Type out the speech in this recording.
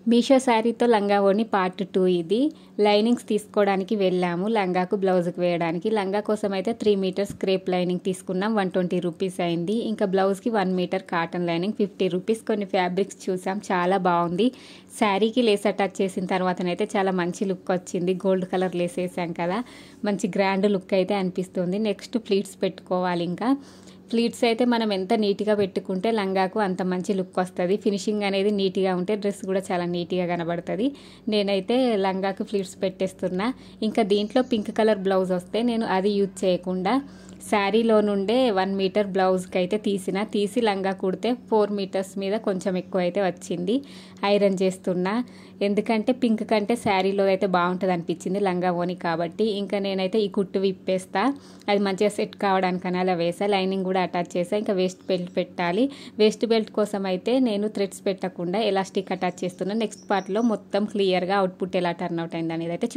మీషో శారీతో లంగా ఓని పార్ట్ 2 ఇది. లైనింగ్స్ తీసుకోవడానికి వెళ్ళాము లంగాకు బ్లౌజ్కి వేయడానికి. లంగా కోసం అయితే 3 మీటర్స్ క్రేప్ లైనింగ్ తీసుకున్నాం, 120 రూపీస్ అయింది. ఇంకా బ్లౌజ్కి 1 మీటర్ కాటన్ లైనింగ్ 50 రూపీస్. కొన్ని ఫ్యాబ్రిక్స్ చూసాం, చాలా బాగుంది. శారీకి లేస్ అటాచ్ చేసిన తర్వాతనైతే చాలా మంచి లుక్ వచ్చింది. గోల్డ్ కలర్ లేస్ వేసాం కదా, మంచి గ్రాండ్ లుక్ అయితే అనిపిస్తుంది. నెక్స్ట్ ప్లీట్స్ పెట్టుకోవాలి. ఇంకా ప్లీట్స్ అయితే మనం ఎంత నీట్గా పెట్టుకుంటే లంగాకు అంత మంచి లుక్ వస్తుంది. ఫినిషింగ్ అనేది నీట్గా ఉంటే డ్రెస్ కూడా చాలా నీట్గా కనబడుతుంది. నేనైతే లంగాకు ప్లీట్స్ పెట్టేస్తున్నా. ఇంకా దీంట్లో పింక్ కలర్ బ్లౌజ్ వస్తే నేను అది యూజ్ చేయకుండా శారీలో నుండే 1 మీటర్ బ్లౌజ్కి అయితే తీసి లంగా కుడితే 4 మీటర్స్ మీద కొంచెం ఎక్కువ అయితే వచ్చింది. ఐరన్ చేస్తున్నా, ఎందుకంటే పింక్ కంటే శారీలో అయితే బాగుంటుంది అనిపించింది లంగా ఓని కాబట్టి. ఇంకా నేనైతే ఈ కుట్టు విప్పేస్తా, అది మంచిగా సెట్ కావడానికని అలా వేసా. లైనింగ్ కూడా అటాచ్ చేసా. ఇంకా వేస్ట్ బెల్ట్ పెట్టాలి. వేస్ట్ బెల్ట్ కోసం అయితే నేను థ్రెడ్స్ పెట్టకుండా ఎలాస్టిక్ అటాచ్ చేస్తున్నా. నెక్స్ట్ పార్ట్లో మొత్తం క్లియర్గా అవుట్పుట్ ఎలా టర్న్ అవుట్ అయింది అనేది అయితే